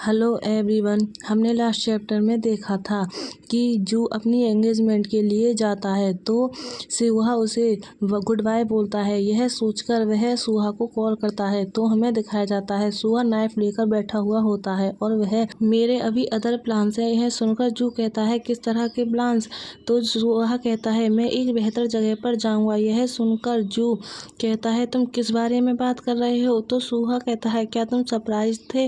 Hello everyone. हमने last chapter में देखा था कि जू अपनी एंगेजमेंट के लिए जाता है तो सुहा उसे गुड बाय बोलता है। यह सोचकर वह सुहा को कॉल करता है तो हमें दिखाया जाता है सुहा नाइफ लेकर बैठा हुआ होता है और वह मेरे अभी अदर प्लान्स है। यह सुनकर जू कहता है किस तरह के प्लान्स? तो सुहा कहता है मैं एक बेहतर जगह पर जाऊंगा। यह सुनकर जू कहता है तुम किस बारे में बात कर रहे हो? तो सुहा कहता है क्या तुम सरप्राइज थे?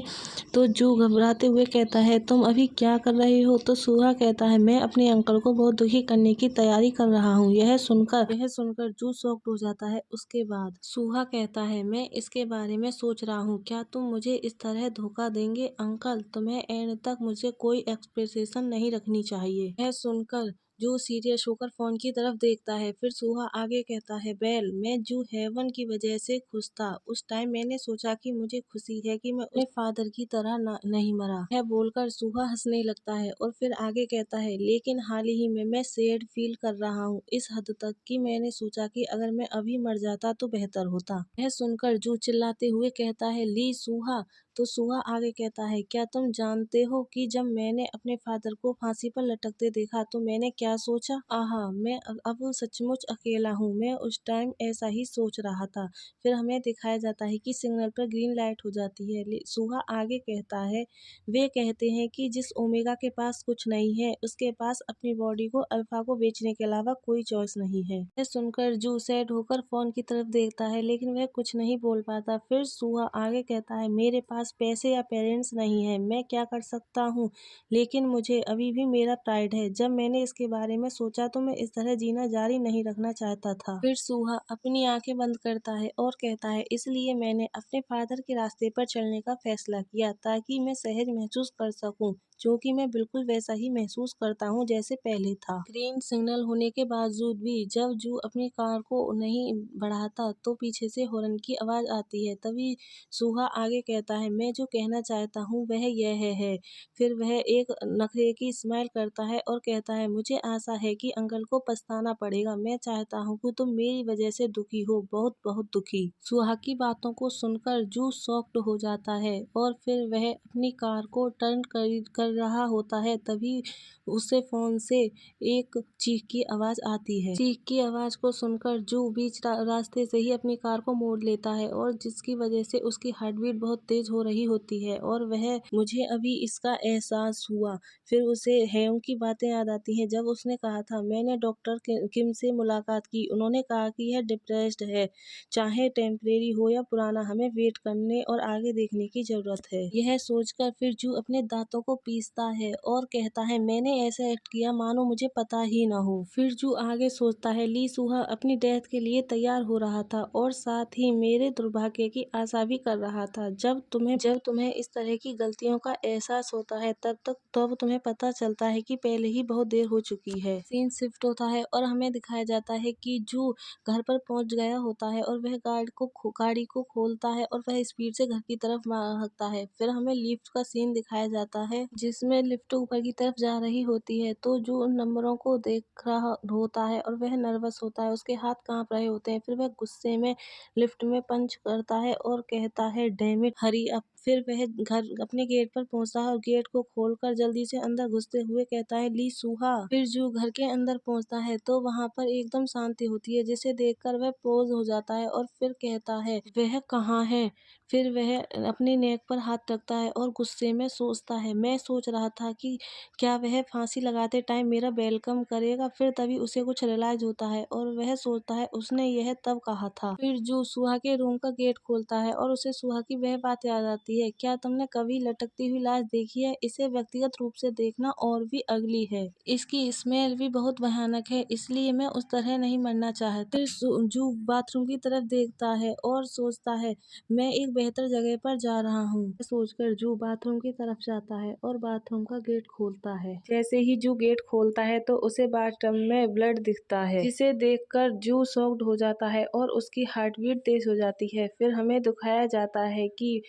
तो जू घबराते हुए कहता है तुम अभी क्या कर रहे हो? तो सुहा कहता है मैं अपने अंकल को बहुत दुखी करने की तैयारी कर रहा हूँ। यह सुनकर जू शॉक्ड हो जाता है। उसके बाद सुहा कहता है मैं इसके बारे में सोच रहा हूँ, क्या तुम मुझे इस तरह धोखा देंगे? अंकल तुम्हें एंड तक मुझे कोई एक्सपेक्टेशन नहीं रखनी चाहिए। यह सुनकर जू सीरियस होकर फोन की तरफ देखता है। फिर सुहा आगे कहता है वेल मैं जू हेवन की वजह से खुश था। उस टाइम मैंने सोचा कि मुझे खुशी है कि मैं अपने फादर की तरह नहीं मरा। यह बोलकर सुहा हंसने लगता है और फिर आगे कहता है लेकिन हाल ही में मैं सैड फील कर रहा हूँ, इस हद तक कि मैंने सोचा कि अगर मैं अभी मर जाता तो बेहतर होता। यह सुनकर जू चिल्लाते हुए कहता है ली सुहा। तो सुहा आगे कहता है क्या तुम जानते हो कि जब मैंने अपने फादर को फांसी पर लटकते देखा तो मैंने क्या सोचा? आहा मैं अब सचमुच अकेला हूँ। मैं उस टाइम ऐसा ही सोच रहा था। फिर हमें दिखाया जाता है कि सिग्नल पर ग्रीन लाइट हो जाती है। सुहा आगे कहता है वे कहते हैं कि जिस ओमेगा के पास कुछ नहीं है उसके पास अपनी बॉडी को अल्फा को बेचने के अलावा कोई चॉइस नहीं है। यह सुनकर जू सैड होकर फोन की तरफ देखता है लेकिन वह कुछ नहीं बोल पाता। फिर सुहा आगे कहता है मेरे पास पैसे या पेरेंट्स नहीं है, मैं क्या कर सकता हूँ, लेकिन मुझे अभी भी मेरा प्राइड है। जब मैंने इसके बारे में सोचा तो मैं इस तरह जीना जारी नहीं रखना चाहता था। फिर सुहा अपनी आंखें बंद करता है और कहता है इसलिए मैंने अपने फादर के रास्ते पर चलने का फैसला किया ताकि मैं सहज महसूस कर सकूं, क्योंकि मैं बिल्कुल वैसा ही महसूस करता हूं जैसे पहले था। ग्रीन सिग्नल होने के बावजूद भी जब जू अपनी कार को नहीं बढ़ाता तो पीछे से हॉर्न की आवाज आती है। तभी सुहा आगे कहता है मैं जो कहना चाहता हूँ वह यह है। फिर वह एक नखरे की स्माइल करता है और कहता है मुझे आशा है कि अंकल को पछताना पड़ेगा। मैं चाहता हूँ कि तुम मेरी वजह से दुखी हो, बहुत बहुत दुखी। सुहा की बातों को सुनकर जू शॉक्ड हो जाता है और फिर वह अपनी कार को टर्न कर रहा होता है। तभी उसे फोन से एक चीख की आवाज आती है। चीख की आवाज को सुनकर जू बीच रास्ते से ही अपनी कार को मोड़ लेता है और जिसकी वजह से उसकी हार्टबीट बहुत तेज हो रही होती है और वह मुझे अभी इसका एहसास हुआ। फिर उसे हेयोंग की बातें याद आती हैं। जब उसने कहा था मैंने डॉक्टर किम से मुलाकात की, उन्होंने कहा कि यह डिप्रेस्ड है, चाहे टेम्परेरी हो या पुराना, हमें वेट करने और आगे देखने की जरूरत है। यह सोचकर फिर जू अपने दांतों को पीसता है और कहता है मैंने ऐसा एक्ट किया मानो मुझे पता ही ना हो। फिर जू आगे सोचता है ली सुहा अपनी डेथ के लिए तैयार हो रहा था और साथ ही मेरे दुर्भाग्य की आशा भी कर रहा था। जब तुम्हें इस तरह की गलतियों का एहसास होता है तब तुम्हें पता चलता है कि पहले ही बहुत देर हो चुकी है। सीन शिफ्ट होता है और हमें दिखाया जाता है कि जू घर पर पहुंच गया होता है और वह गाड़ी को खोलता है और वह स्पीड से घर की तरफ भागता है। फिर हमें लिफ्ट का सीन दिखाया जाता है जिसमें लिफ्ट ऊपर की तरफ जा रही होती है तो जू उन नंबरों को देख रहा होता है और वह नर्वस होता है, उसके हाथ कांप रहे होते हैं। फिर वह गुस्से में लिफ्ट में पंच करता है और कहता है डैम इट हरी अप। फिर वह घर अपने गेट पर पहुंचता है और गेट को खोलकर जल्दी से अंदर घुसते हुए कहता है ली सुहा। फिर जू घर के अंदर पहुंचता है तो वहां पर एकदम शांति होती है जिसे देखकर वह पोज हो जाता है और फिर कहता है वह कहाँ है। फिर वह अपने नेक पर हाथ रखता है और गुस्से में सोचता है मैं सोच रहा था कि क्या वह फांसी लगाते टाइम मेरा वेलकम करेगा। फिर तभी उसे कुछ रियलाइज होता है और वह सोचता है उसने यह तब कहा था। फिर जू सुहा के रूम का गेट खोलता है और उसे सुहा की वह बात याद आती है, क्या तुमने कभी लटकती हुई लाश देखी है? इसे व्यक्तिगत रूप से देखना और भी अगली है, इसकी स्मेल भी बहुत भयानक है, इसलिए मैं उस तरह नहीं मरना चाहता। फिर जू बाथरूम की तरफ देखता है और सोचता है मैं एक बेहतर जगह पर जा रहा हूँ। सोचकर जू बाथरूम की तरफ जाता है और बाथरूम का गेट खोलता है। जैसे ही जू गेट खोलता है तो उसे बाथटब में ब्लड दिखता है जिसे देखकर जू शॉक्ड हो जाता है और उसकी हार्टबीट तेज हो जाती है। फिर हमें दिखाया जाता है कि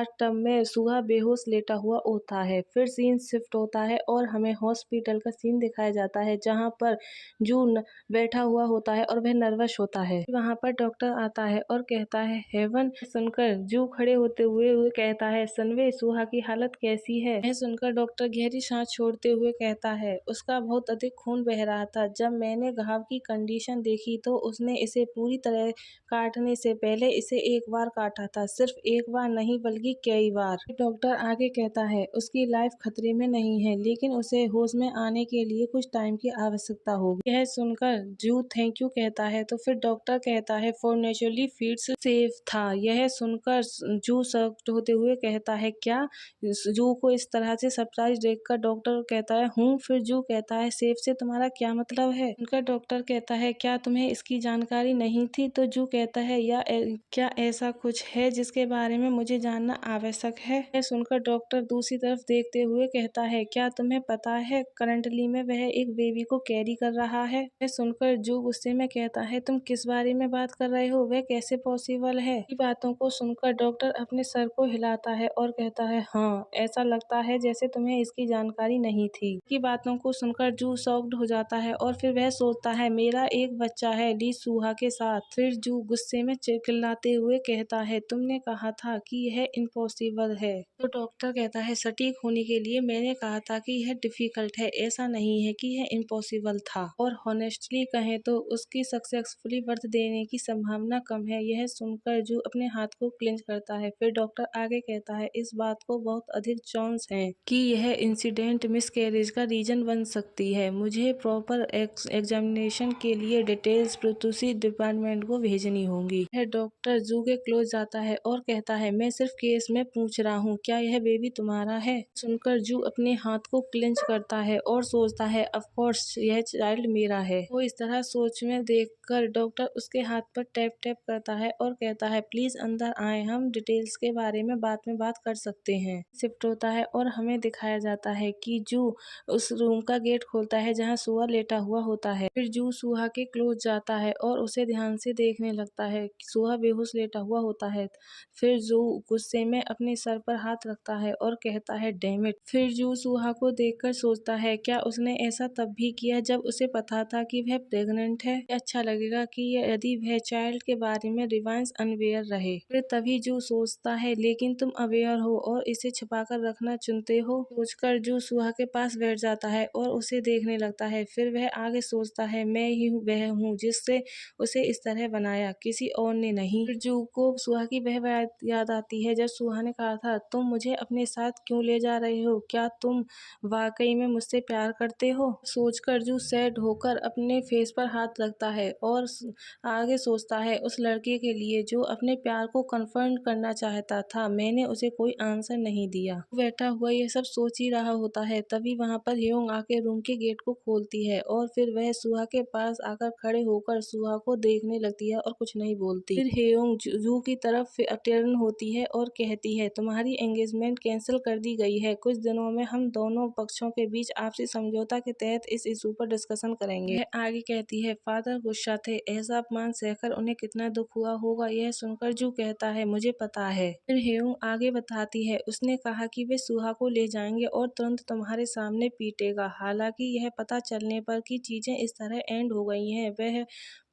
बाथटब में सुहा बेहोश लेटा हुआ होता है। फिर सीन शिफ्ट होता है और हमें हॉस्पिटल का सीन दिखाया जाता है जहाँ पर जू बैठा हुआ होता है और वह नर्वस होता है। वहाँ पर डॉक्टर आता है और कहता है हेवन। सुनकर जू खड़े होते हुए कहता है सनवे, सुहा की हालत कैसी है? यह सुनकर डॉक्टर गहरी सांस छोड़ते हुए कहता है उसका बहुत अधिक खून बह रहा था। जब मैंने घाव की कंडीशन देखी तो उसने इसे पूरी तरह काटने से पहले इसे एक बार काटा था, सिर्फ एक बार नहीं बल्कि कई बार। डॉक्टर आगे कहता है उसकी लाइफ खतरे में नहीं है, लेकिन उसे होश में आने के लिए कुछ टाइम की आवश्यकता होगी। यह सुनकर जू थैंक यू कहता है तो फिर डॉक्टर कहता है फॉर्चुनेटली फीट्स सेफ था। यह सुनकर जू शॉक्ड होते हुए कहता है क्या? जू को इस तरह से सरप्राइज देखकर डॉक्टर कहता है हूँ। फिर जू कहता है सेफ से तुम्हारा क्या मतलब है? उनका डॉक्टर कहता है क्या तुम्हें इसकी जानकारी नहीं थी? तो जू कहता है क्या ऐसा कुछ है जिसके बारे में मुझे जानना आवश्यक है? यह सुनकर डॉक्टर दूसरी तरफ देखते हुए कहता है क्या तुम्हें पता है करंटली में वह एक बेबी को कैरी कर रहा है? यह सुनकर जू गुस्से में कहता है तुम किस बारे में बात कर रहे हो? वह कैसे पॉसिबल है? ये बातों को सुनकर डॉक्टर अपने सर को हिलाता है और कहता है हाँ, ऐसा लगता है जैसे तुम्हें इसकी जानकारी नहीं थी। की बातों को सुनकर जू शॉक्ड हो जाता है और फिर वह सोचता है मेरा एक बच्चा है ली सुहा के साथ। फिर जू गुस्से में चिल्लाते हुए कहता है तुमने कहा था कि यह इम्पॉसिबल है। तो डॉक्टर कहता है सटीक होने के लिए मैंने कहा था कि यह डिफिकल्ट है, ऐसा नहीं है कि यह इम्पॉसिबल था। और हॉनेस्टली कहें तो उसकी सक्सेसफुली बर्थ देने की संभावना कम है। यह सुनकर जू अपने हाथ को क्लेंच करता है। फिर डॉक्टर आगे कहता है इस बात को बहुत अधिक चांस है कि यह इंसिडेंट मिसकैरेज का रीजन बन सकती है। मुझे प्रॉपर एग्जामिनेशन के लिए डिटेल्स प्रसूति डिपार्टमेंट को भेजनी होगी। यह डॉक्टर जू के क्लोज जाता है और कहता है मैं सिर्फ केस में पूछ रहा हूँ, क्या यह बेबी तुम्हारा है? सुनकर जू अपने हाथ को क्लेंच करता है और सोचता है ऑफ कोर्स यह चाइल्ड मेरा है। वो इस तरह सोच में देखकर डॉक्टर उसके हाथ पर टैप टैप करता है और कहता है प्लीज अंदर आए, हम डिटेल्स के बारे में बाद में बात कर सकते हैं। शिफ्ट होता है और हमें दिखाया जाता है कि जू उस रूम का गेट खोलता है जहाँ सुहा लेटा हुआ होता है। फिर जू सुहा के क्लोज जाता है और उसे ध्यान से देखने लगता है। सुहा बेहोश लेटा हुआ होता है। फिर जू गुस्से में अपने सर पर हाथ रखता है और कहता है डैम इट। फिर जू सुहा को देखकर सोचता है क्या उसने ऐसा तब भी किया जब उसे पता था कि वह प्रेग्नेंट है? अच्छा लगेगा कि यदि वह चाइल्ड के बारे में रिवाइंस अनवेयर रहे। फिर तभी जू सोचता है लेकिन तुम अवेयर हो और इसे छिपाकर रखना चुनते हो। सोचकर जू सुहा के पास बैठ जाता है और उसे देखने लगता है। फिर वह आगे सोचता है मैं ही वह हूँ जिससे उसे इस तरह बनाया, किसी और ने नहीं। फिर जू को सुहा की वह बात याद आती है जब सुहा ने कहा था तुम मुझे अपने साथ क्यों ले जा रहे हो? क्या तुम वाकई में मुझसे प्यार करते हो? सोचकर जू सैड होकर अपने फेस पर हाथ रखता है और आगे सोचता है उस लड़के के लिए जो अपने प्यार को कन्फर्म करना चाहता था, मैंने उसे कोई आंसर नहीं दिया। बैठा हुआ ये सब सोच ही रहा होता है तभी वहाँ पर ह्योंग आके रूम के गेट को खोलती है और फिर वह सुहा के पास आकर खड़े होकर सुहा को देखने लगती है और कुछ नहीं बोलती। फिर ह्योंग जू की तरफ टर्न होती है और कहती है तुम्हारी एंगेजमेंट कैंसिल कर दी गई है। कुछ दिनों में हम दोनों पक्षों के बीच आपसी समझौता के तहत इस इशू पर डिस्कशन करेंगे। यह आगे कहती है फादर गुस्सा थे, ऐसा अपमान सहकर उन्हें कितना दुख हुआ होगा। यह सुनकर जू कहता है मुझे पता है। फिर ह्योंग आगे बताती है उसने कहा कि वे सुहा को ले जाएंगे और तुरंत तुम्हारे सामने पीटेगा। हालांकि यह पता चलने पर कि चीजें इस तरह एंड हो गई हैं वह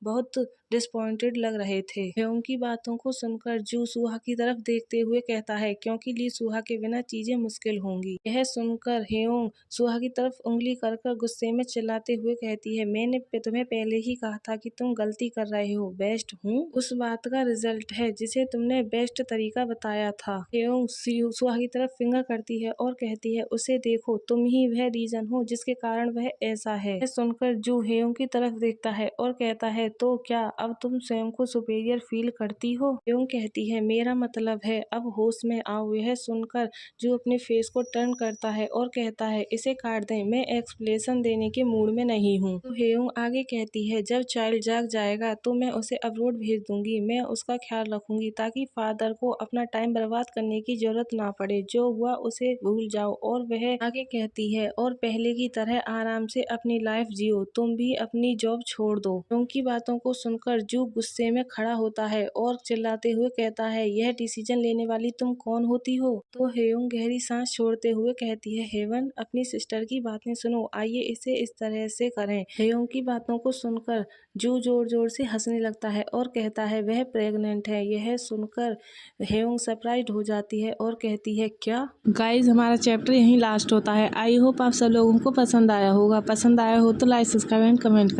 बहुत डिसपॉइंटेड लग रहे थे। ह्योंग की बातों को सुनकर जू सुहा की तरफ देखते हुए कहता है क्योंकि ली सुहा के बिना चीजें मुश्किल होंगी। यह सुनकर ह्योंग सुहा की तरफ उंगली कर गुस्से में चिल्लाते हुए कहती है मैंने तुम्हें पहले ही कहा था कि तुम गलती कर रहे हो। बेस्ट हूँ उस बात का रिजल्ट है जिसे तुमने बेस्ट तरीका बताया था। ह्योंग सुहा की तरफ फिंगर करती है और कहती है उसे देखो, तुम ही वह रीजन हो जिसके कारण वह ऐसा है। यह सुनकर जू ह्योंग की तरफ देखता है और कहता है तो क्या अब तुम स्वयं को सुपीरियर फील करती हो? ह्योंग कहती है मेरा मतलब है अब होश में आओ। यह सुनकर जो अपने फेस को टर्न करता है और कहता है इसे काट दें, मैं एक्सप्लेनेशन देने के मूड में नहीं हूँ। तो ह्योंग आगे कहती है जब चाइल्ड जाग जाएगा तो मैं उसे अब्रॉड भेज दूंगी। मैं उसका ख्याल रखूंगी ताकि फादर को अपना टाइम बर्बाद करने की जरूरत ना पड़े। जो हुआ उसे भूल जाओ। और वह आगे कहती है और पहले की तरह आराम से अपनी लाइफ जियो, तुम भी अपनी जॉब छोड़ दो। ह्योंग की बातों को सुनकर सुनकर जू गुस्से में खड़ा होता है और चिल्लाते हुए कहता है, यह डिसीजन लेने वाली तुम कौन होती हो? तो हेयोंग गहरी सांस छोड़ते हुए कहती है, हेवन, अपनी सिस्टर की बातें सुनो, आइए इसे इस तरह से करें। हेयोंग की बातों को सुनकर जू जोर जोर से हंसने लगता है और कहता है, वह प्रेग्नेंट है। यह सुनकर हेयोंग सरप्राइज हो जाती है और कहती है, क्या? गाइज, हमारा चैप्टर यहीं लास्ट होता है। आई होप आप सब लोगों को पसंद आया होगा। पसंद आया हो तो लाइक, सब्सक्राइब एंड कमेंट कर